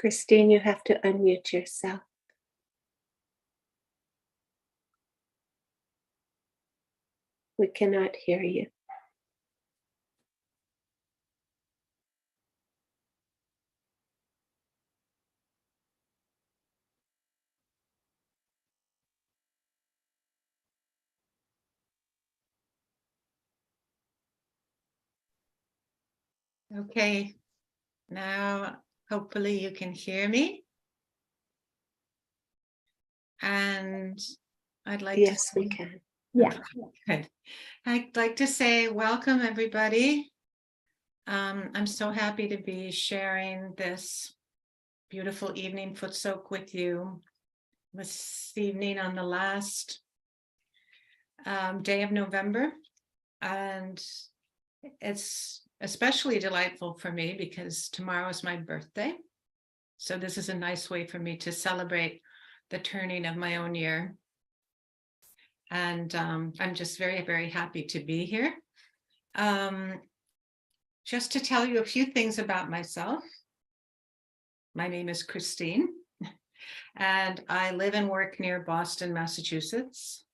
Kristine, you have to unmute yourself. We cannot hear you. Okay, now hopefully you can hear me. And I'd like Yes, to we can. Yeah. Good. I'd like to say welcome, everybody. I'm so happy to be sharing this beautiful evening Footsoak with you this evening on the last day of November. And it's especially delightful for me because tomorrow is my birthday. So this is a nice way for me to celebrate the turning of my own year. And I'm just very, very happy to be here. Just to tell you a few things about myself. My name is Kristine, and I live and work near Boston, Massachusetts.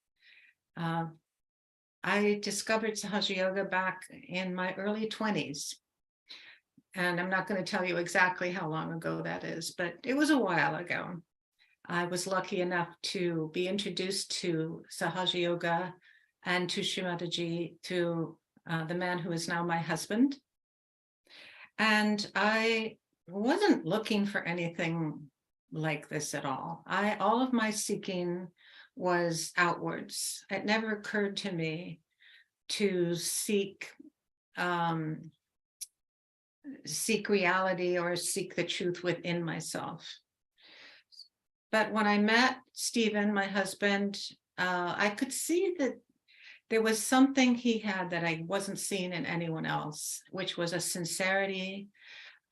I discovered Sahaja Yoga back in my early 20s. And I'm not going to tell you exactly how long ago that is, but it was a while ago. I was lucky enough to be introduced to Sahaja Yoga and to Mataji through the man who is now my husband. And I wasn't looking for anything like this at all. All of my seeking was outwards. It never occurred to me to seek reality or seek the truth within myself. But when I met Stephen, my husband, I could see that there was something he had that I wasn't seeing in anyone else, which was a sincerity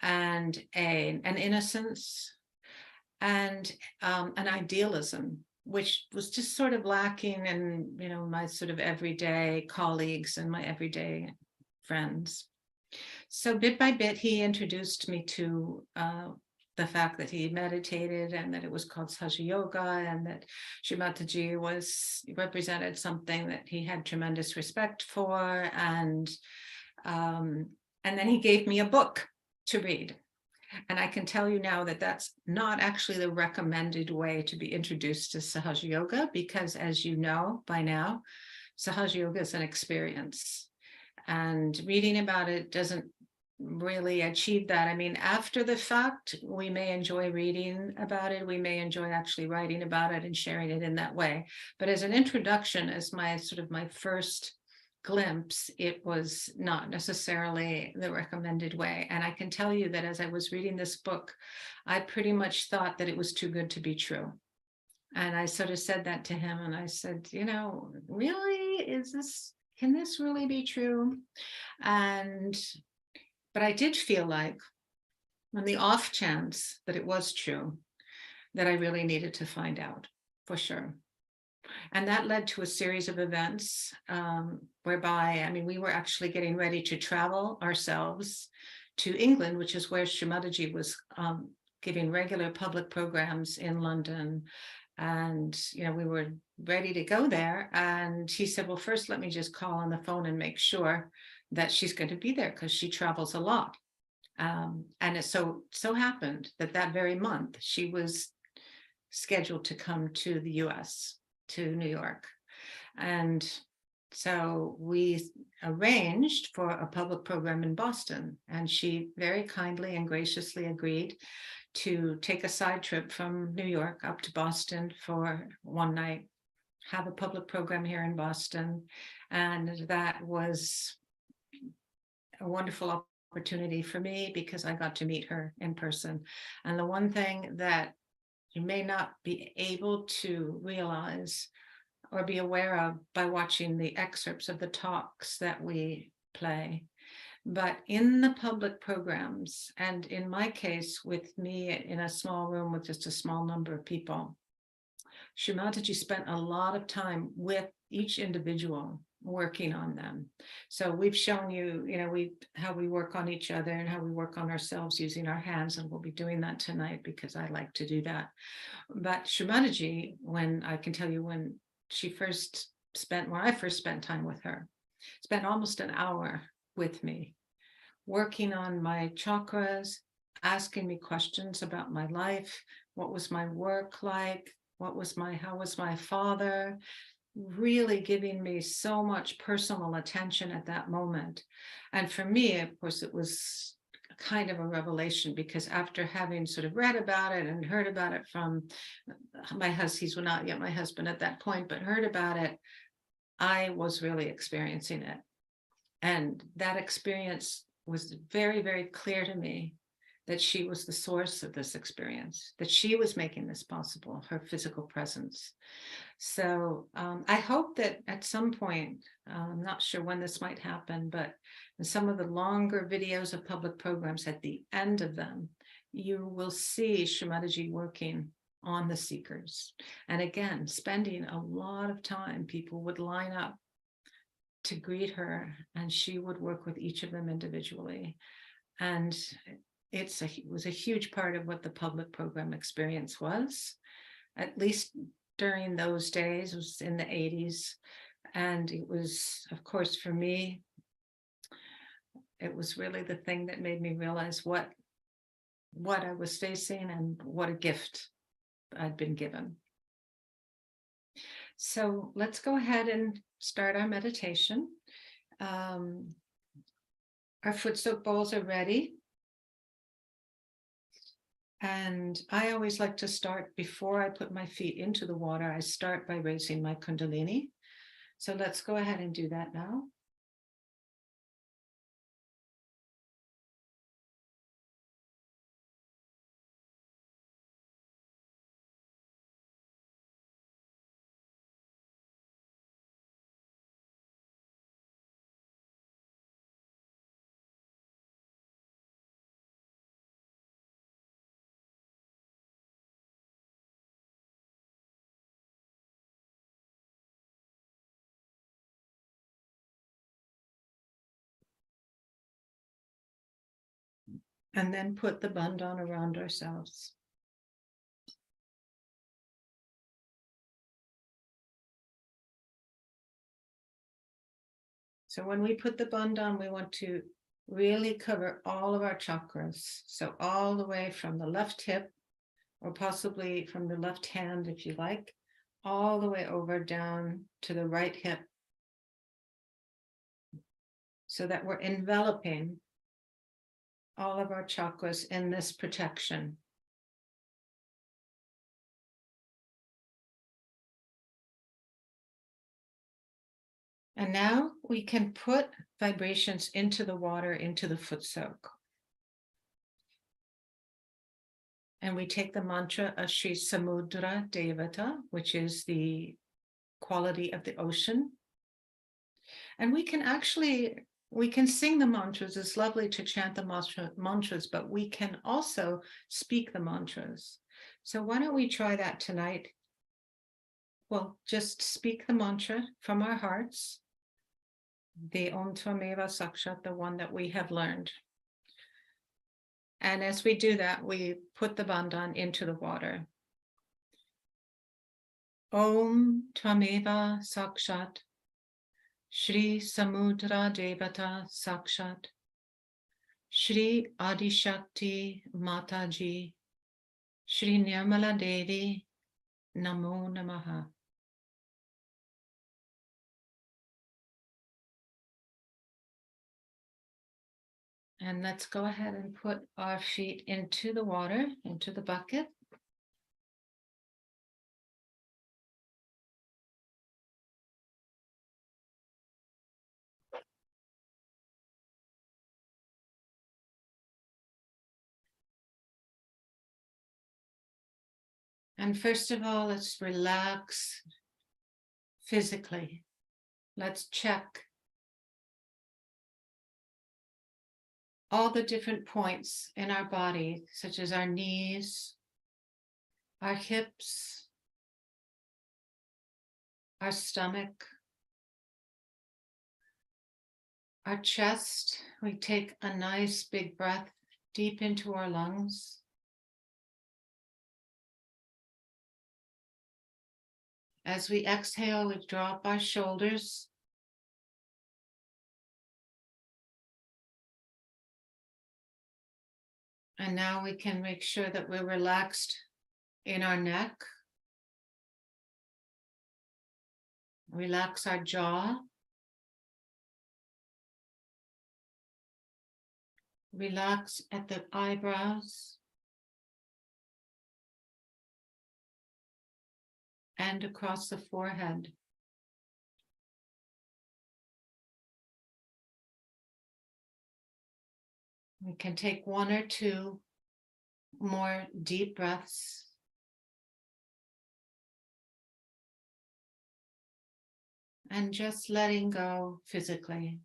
and an innocence and an idealism, which was just sort of lacking in, my sort of everyday colleagues and my everyday friends. So bit by bit, he introduced me to the fact that he meditated and that it was called Sahaja Yoga and that Mataji represented something that he had tremendous respect for. And then he gave me a book to read. And I can tell you now that that's not actually the recommended way to be introduced to Sahaja Yoga, because as you know by now, Sahaja Yoga is an experience. And reading about it doesn't really achieve that. I mean, after the fact, we may enjoy reading about it. We may enjoy actually writing about it and sharing it in that way. But as an introduction, as my first glimpse, it was not necessarily the recommended way. And I can tell you that as I was reading this book, I pretty much thought that it was too good to be true. And I sort of said that to him, and I said, really, can this really be true? And But I did feel like, on the off chance that it was true, that I really needed to find out for sure. And that led to a series of events whereby, I mean, we were actually getting ready to travel ourselves to England, which is where Shrimataji was giving regular public programs in London. And, you know, we were ready to go there. And he said, well, first, let me just call on the phone and make sure that she's going to be there because she travels a lot. And it so happened that that very month, she was scheduled to come to the US, to New York. And so we arranged for a public program in Boston, and she very kindly and graciously agreed to take a side trip from New York up to Boston for one night, have a public program here in Boston. And that was a wonderful opportunity for me because I got to meet her in person. And the one thing that you may not be able to realize or be aware of by watching the excerpts of the talks that we play, but in the public programs, and in my case with me in a small room with just a small number of people, Shrimataji spent a lot of time with each individual working on them. So we've shown you, you know, how we work on each other and how we work on ourselves using our hands, and we'll be doing that tonight because I like to do that. But Shrimataji, when I can tell you when I first spent time with her, spent almost an hour with me, working on my chakras, asking me questions about my life, what was my work like, how was my father, really giving me so much personal attention at that moment. And for me, of course, it was kind of a revelation, because after having sort of read about it and heard about it from my husband, he's not yet my husband at that point, but heard about it, I was really experiencing it. And that experience was very, very clear to me that she was the source of this experience, that she was making this possible, her physical presence. So I hope that at some point, I'm not sure when this might happen, but in some of the longer videos of public programs, at the end of them, you will see Shrimataji working on the seekers. And again, spending a lot of time, people would line up to greet her, and she would work with each of them individually. And it was a huge part of what the public program experience was, at least during those days. It was in the 80s. And it was, of course, for me, it was really the thing that made me realize what I was facing and what a gift I'd been given. So let's go ahead and start our meditation. Our Footsoak bowls are ready. And I always like to start, before I put my feet into the water, I start by raising my Kundalini. So let's go ahead and do that now. And then put the bandhan around ourselves. So when we put the bandhan, we want to really cover all of our chakras. So all the way from the left hip, or possibly from the left hand, if you like, all the way over down to the right hip, so that we're enveloping all of our chakras in this protection. And now we can put vibrations into the water, into the Footsoak. And we take the mantra of Sri Samudra Devata, which is the quality of the ocean. And we can actually we can sing the mantras. It's lovely to chant the mantras, but we can also speak the mantras. So why don't we try that tonight? Well, just speak the mantra from our hearts, the Om Tvameva Sakshat, the one that we have learned. And as we do that, we put the bandhan into the water. Om Tvameva Sakshat, Shri Samudra Devata Sakshat, Shri Adishakti Mataji, Shri Nirmala Devi, Namo Namaha. And let's go ahead and put our feet into the water, into the bucket. And first of all, let's relax physically. Let's check all the different points in our body, such as our knees, our hips, our stomach, our chest. We take a nice big breath deep into our lungs. As we exhale, we drop our shoulders. And now we can make sure that we're relaxed in our neck. Relax our jaw. Relax at the eyebrows. And across the forehead. We can take one or two more deep breaths. And just letting go physically.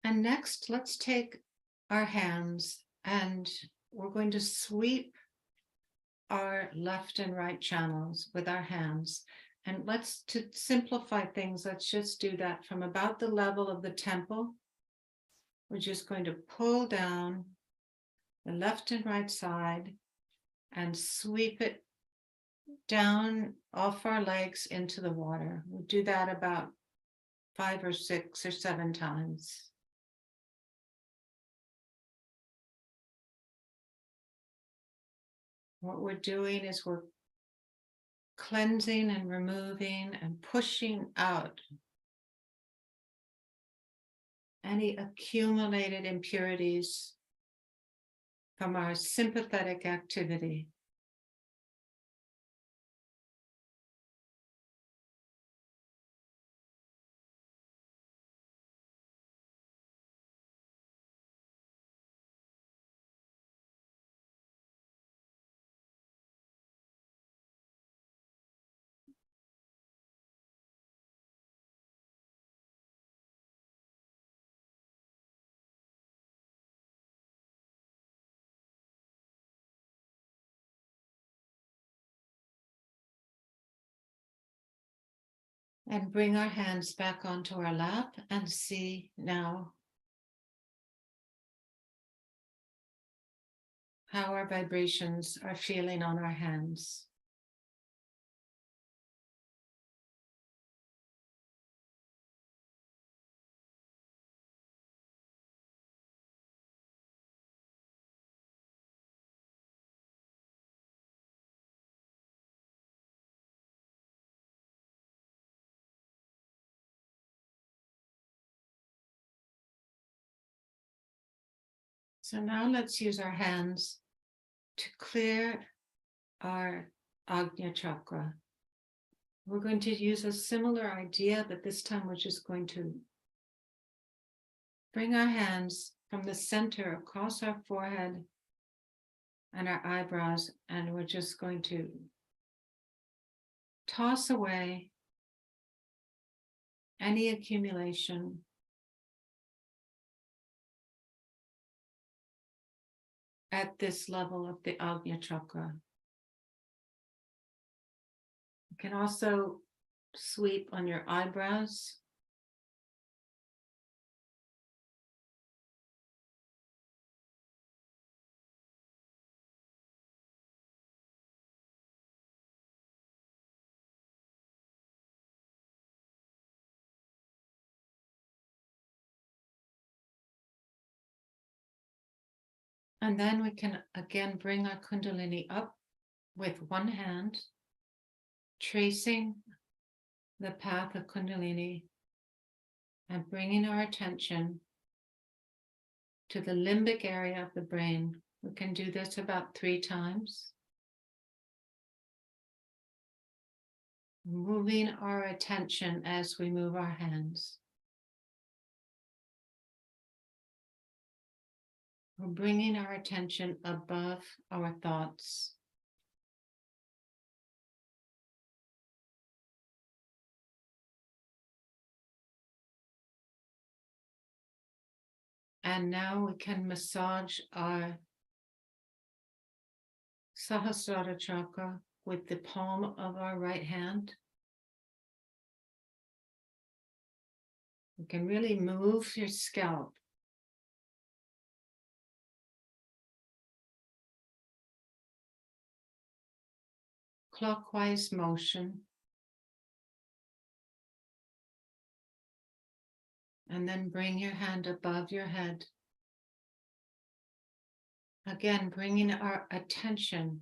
And next, let's take our hands and we're going to sweep our left and right channels with our hands. And to simplify things, let's just do that from about the level of the temple. We're just going to pull down the left and right side and sweep it down off our legs into the water. We'll do that about 5 or 6 or 7 times. What we're doing is we're cleansing and removing and pushing out any accumulated impurities from our sympathetic activity. And bring our hands back onto our lap and see now how our vibrations are feeling on our hands. So now let's use our hands to clear our Ajna chakra. We're going to use a similar idea, but this time we're just going to bring our hands from the center across our forehead and our eyebrows, and we're just going to toss away any accumulation at this level of the Ajna chakra. You can also sweep on your eyebrows. And then we can again bring our Kundalini up with one hand, tracing the path of Kundalini and bringing our attention to the limbic area of the brain. We can do this about 3 times. Moving our attention as we move our hands. We're bringing our attention above our thoughts. And now we can massage our Sahasrara chakra with the palm of our right hand. You can really move your scalp. Clockwise motion. And then bring your hand above your head. Again, bringing our attention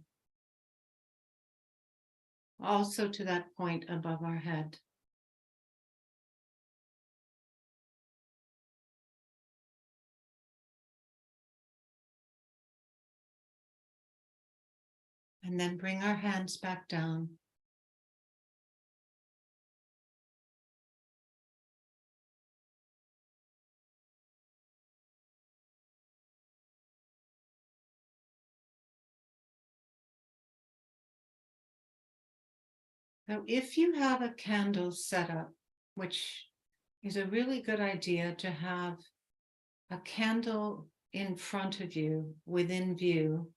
also to that point above our head. And then bring our hands back down. So if you have a candle set up, which is a really good idea to have a candle in front of you, within view,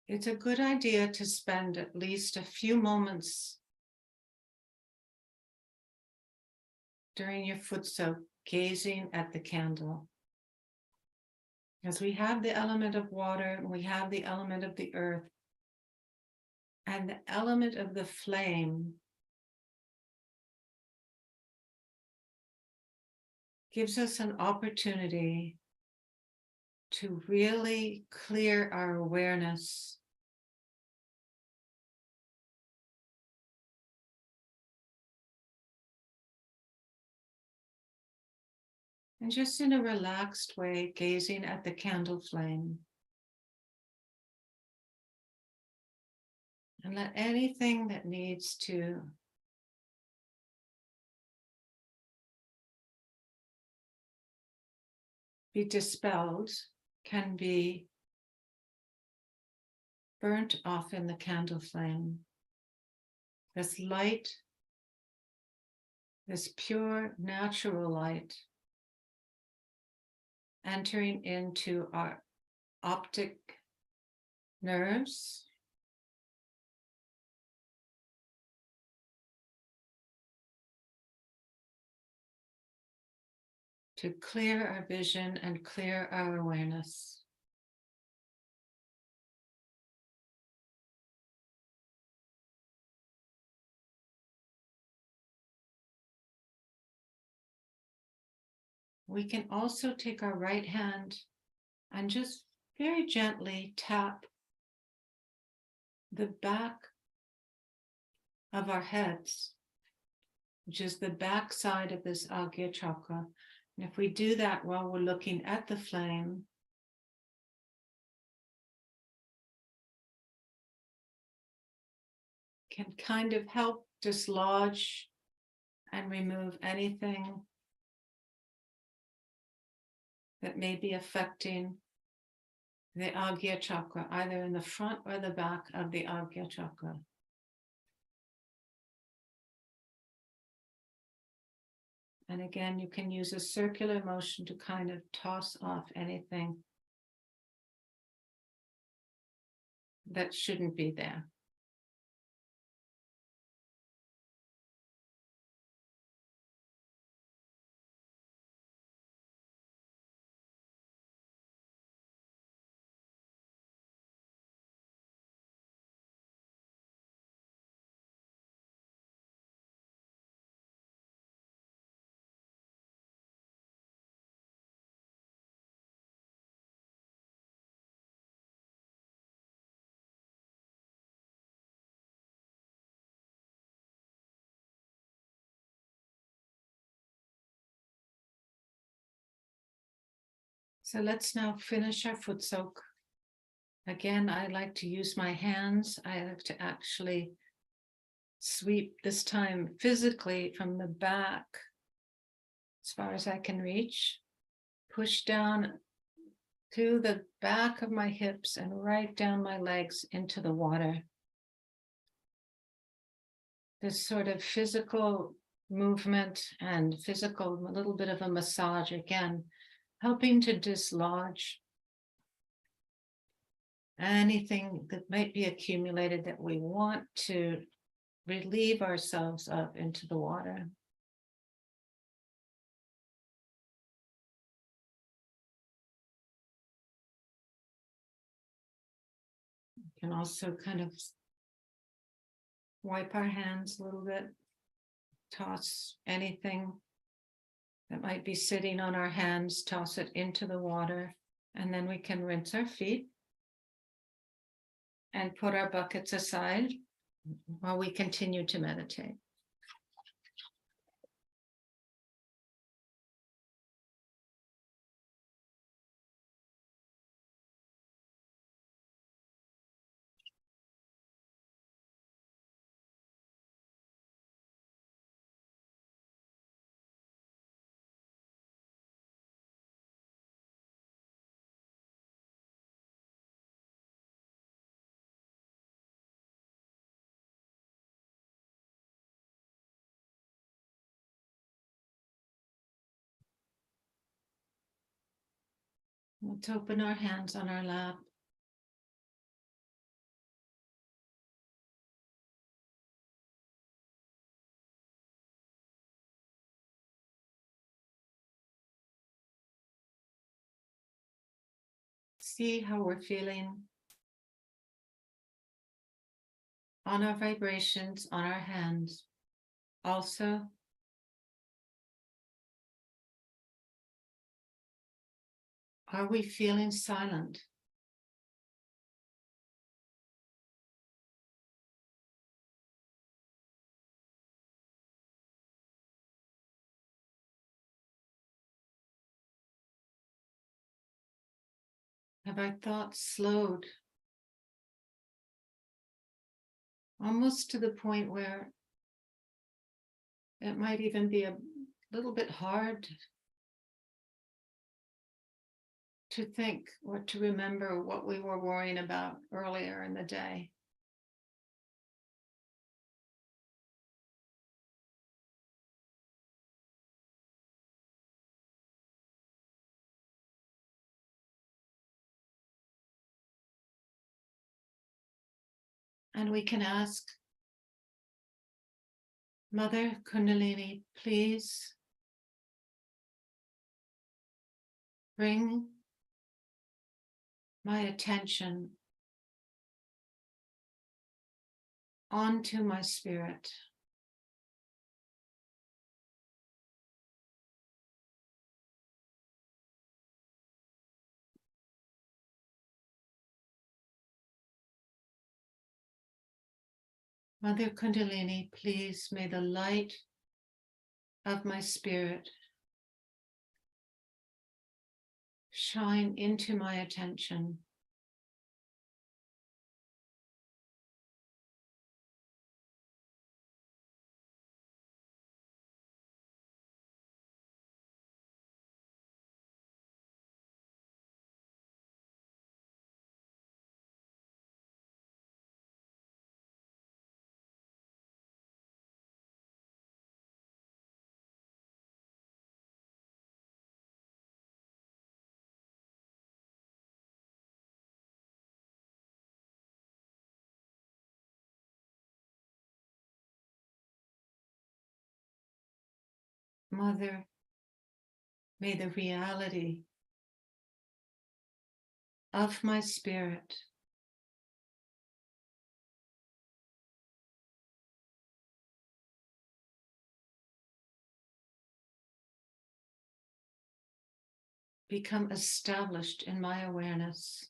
it's a good idea to spend at least a few moments during your Footsoak gazing at the candle. Because we have the element of water, we have the element of the earth, and the element of the flame gives us an opportunity to really clear our awareness and just in a relaxed way, gazing at the candle flame. And let anything that needs to be dispelled can be burnt off in the candle flame. This light, this pure natural light, entering into our optic nerves, to clear our vision and clear our awareness. We can also take our right hand and just very gently tap the back of our heads, which is the back side of this Ajna chakra. And if we do that while we're looking at the flame, can kind of help dislodge and remove anything that may be affecting the Agya chakra, either in the front or the back of the Agya chakra. And again, you can use a circular motion to kind of toss off anything that shouldn't be there. So let's now finish our foot soak. Again, I like to use my hands. I like to actually sweep, this time physically, from the back as far as I can reach, push down to the back of my hips and right down my legs into the water. This sort of physical movement and a little bit of a massage, again, helping to dislodge anything that might be accumulated that we want to relieve ourselves of into the water. We can also kind of wipe our hands a little bit, toss anything that might be sitting on our hands, toss it into the water, and then we can rinse our feet and put our buckets aside while we continue to meditate. Let's open our hands on our lap. See how we're feeling on our vibrations on our hands. Also, are we feeling silent? Have our thoughts slowed almost to the point where it might even be a little bit hard to think or to remember what we were worrying about earlier in the day? And we can ask, Mother Kundalini, please bring my attention onto my spirit. Mother Kundalini, please may the light of my spirit shine into my attention. Mother, may the reality of my spirit become established in my awareness.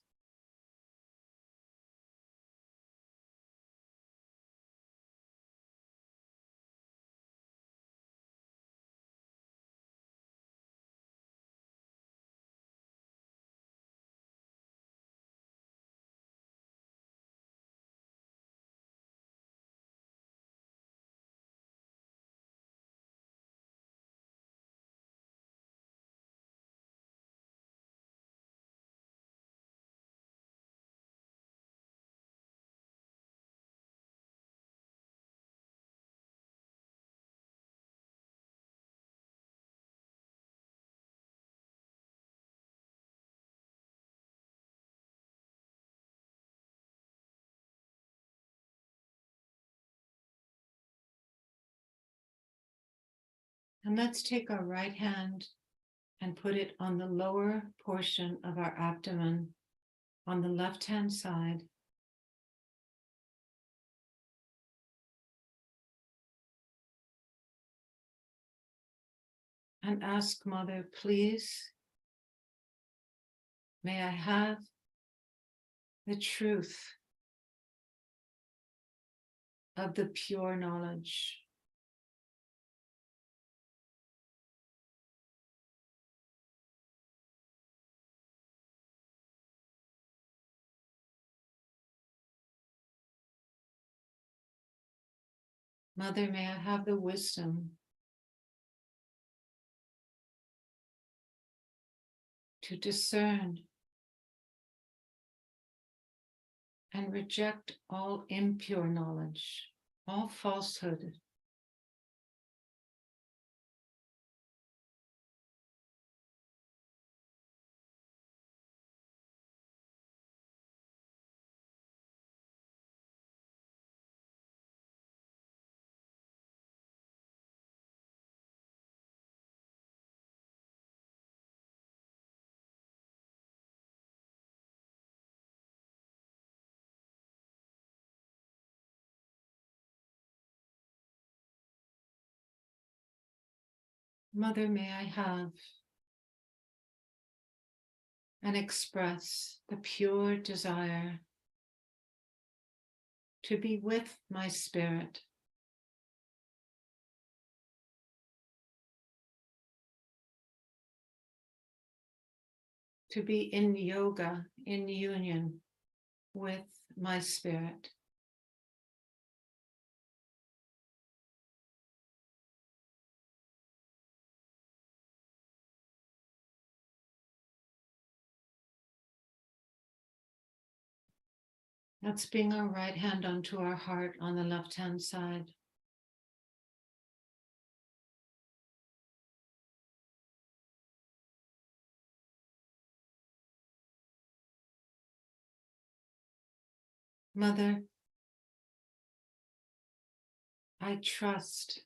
And let's take our right hand and put it on the lower portion of our abdomen on the left-hand side. And ask Mother, please, may I have the truth of the pure knowledge. Mother, may I have the wisdom to discern and reject all impure knowledge, all falsehood. Mother, may I have and express the pure desire to be with my spirit, to be in yoga, in union with my spirit. Let's bring our right hand onto our heart on the left-hand side. Mother, I trust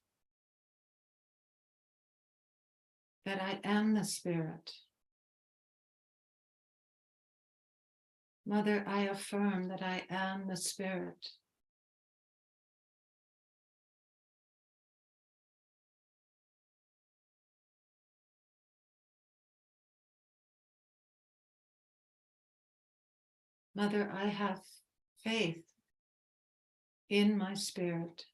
that I am the spirit. Mother, I affirm that I am the spirit. Mother, I have faith in my spirit.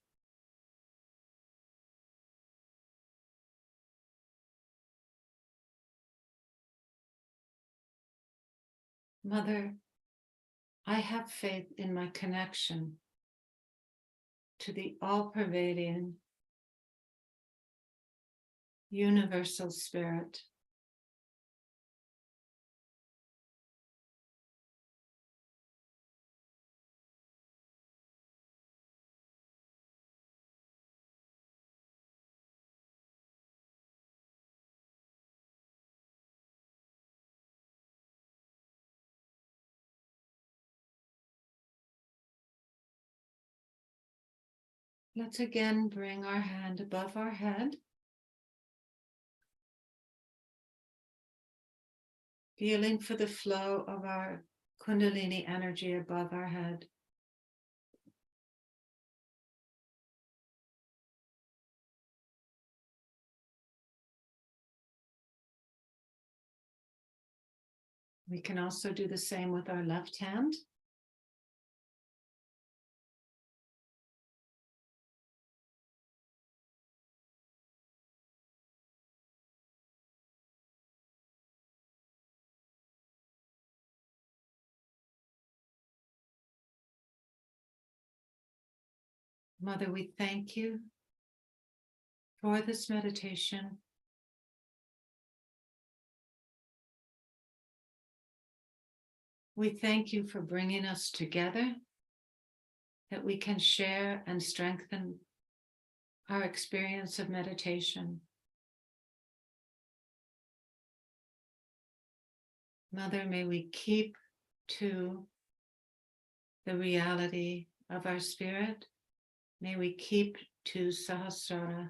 Mother, I have faith in my connection to the all-pervading, universal spirit. Let's again bring our hand above our head, feeling for the flow of our Kundalini energy above our head. We can also do the same with our left hand. Mother, we thank you for this meditation. We thank you for bringing us together, that we can share and strengthen our experience of meditation. Mother, may we keep to the reality of our spirit. May we keep to Sahasrara.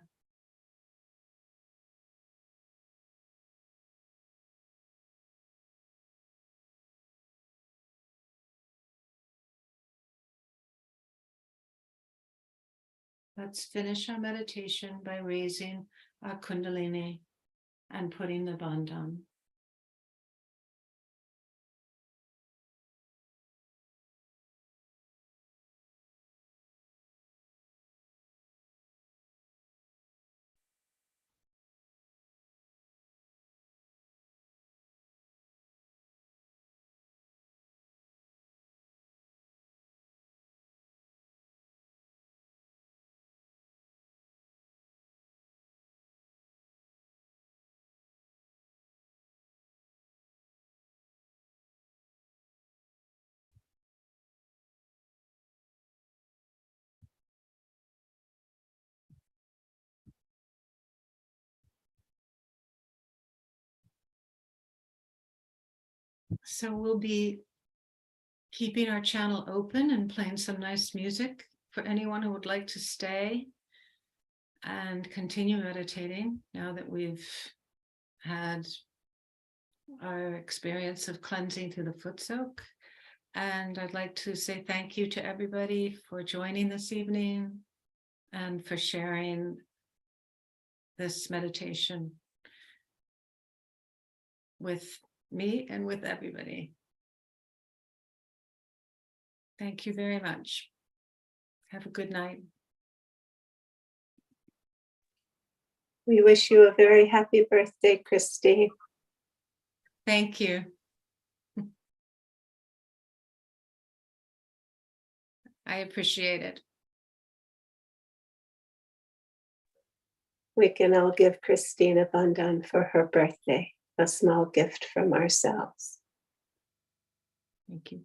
Let's finish our meditation by raising our Kundalini and putting the bandhan. So we'll be keeping our channel open and playing some nice music for anyone who would like to stay and continue meditating now that we've had our experience of cleansing through the Footsoak. And I'd like to say thank you to everybody for joining this evening and for sharing this meditation with me and with everybody. Thank you very much. Have a good night. We wish you a very happy birthday, Kristine. Thank you. I appreciate it. We can all give Kristine a bandhan for her birthday, a small gift from ourselves. Thank you.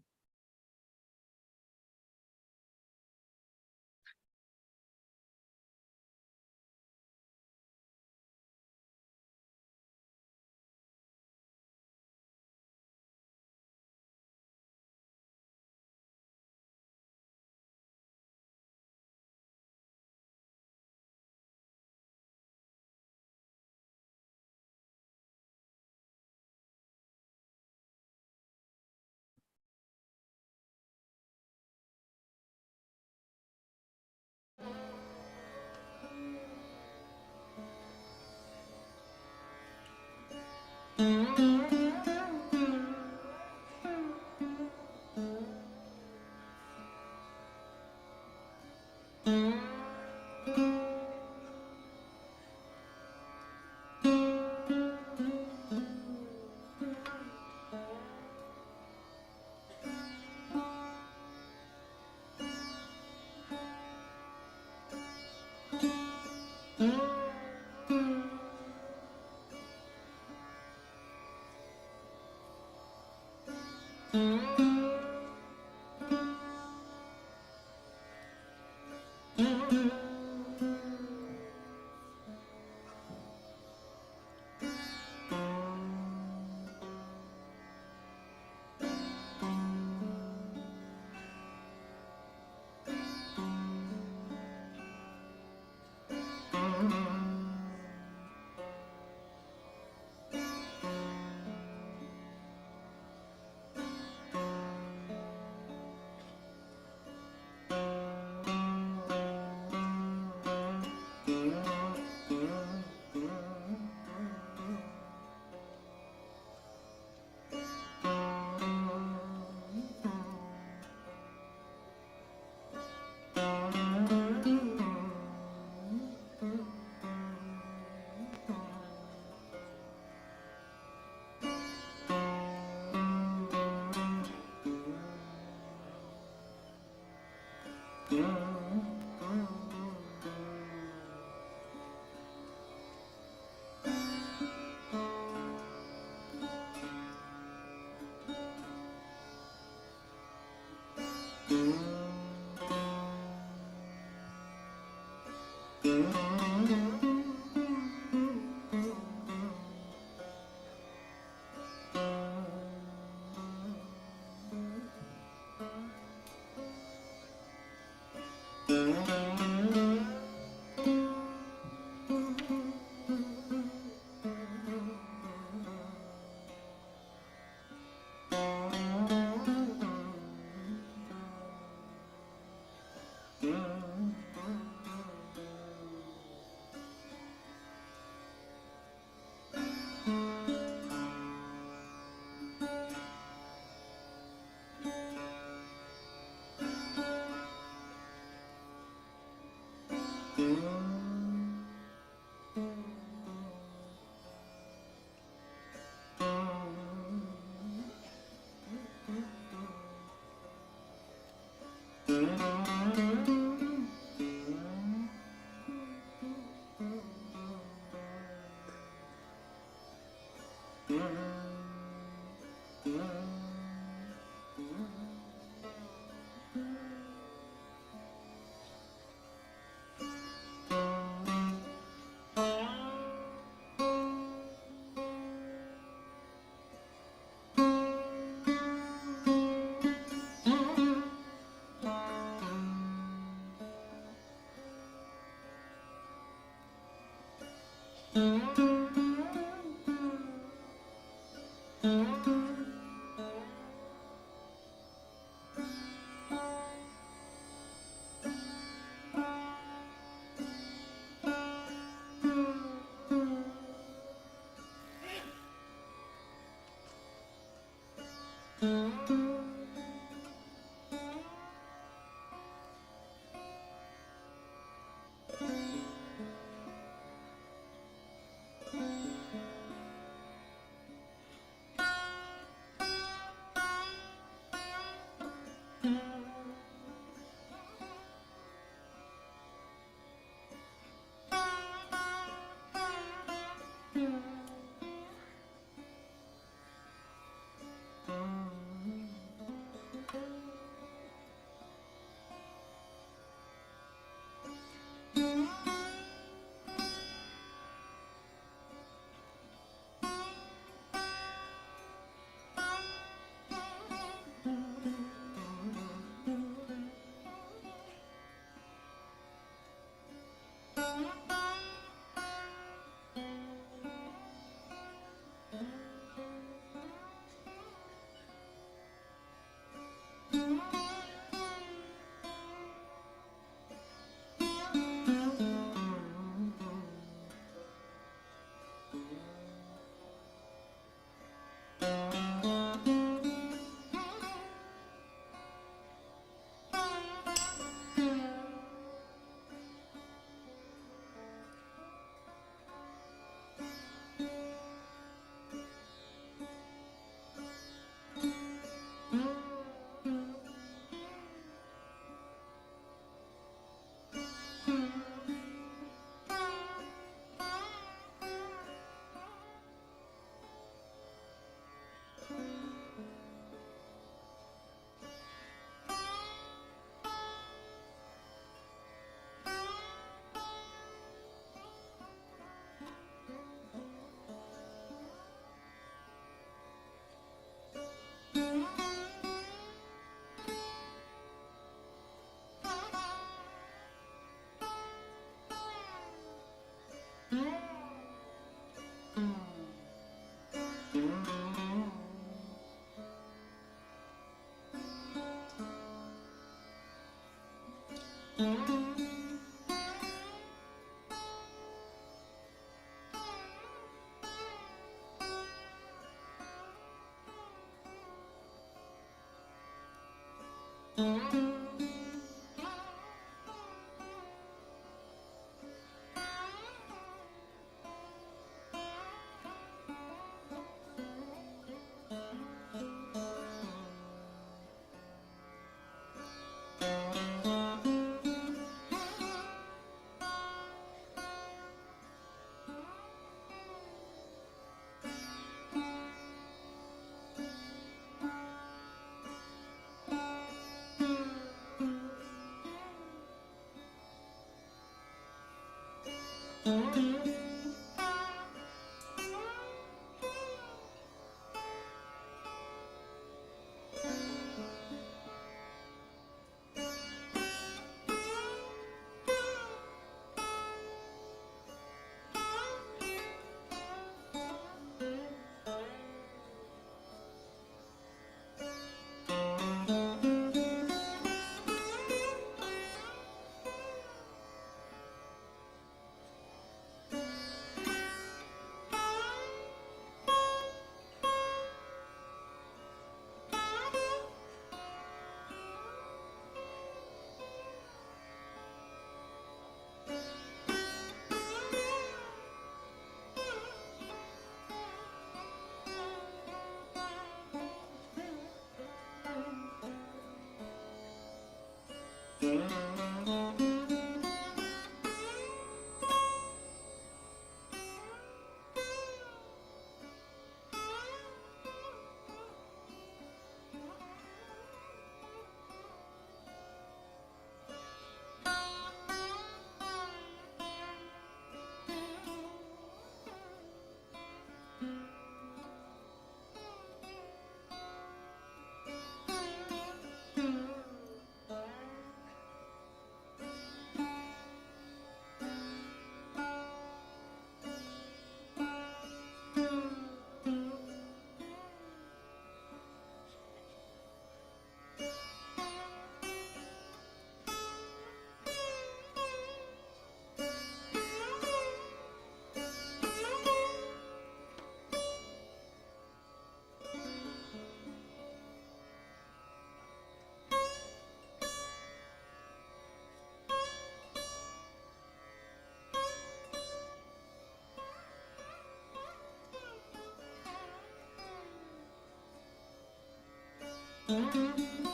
Mm-hmm.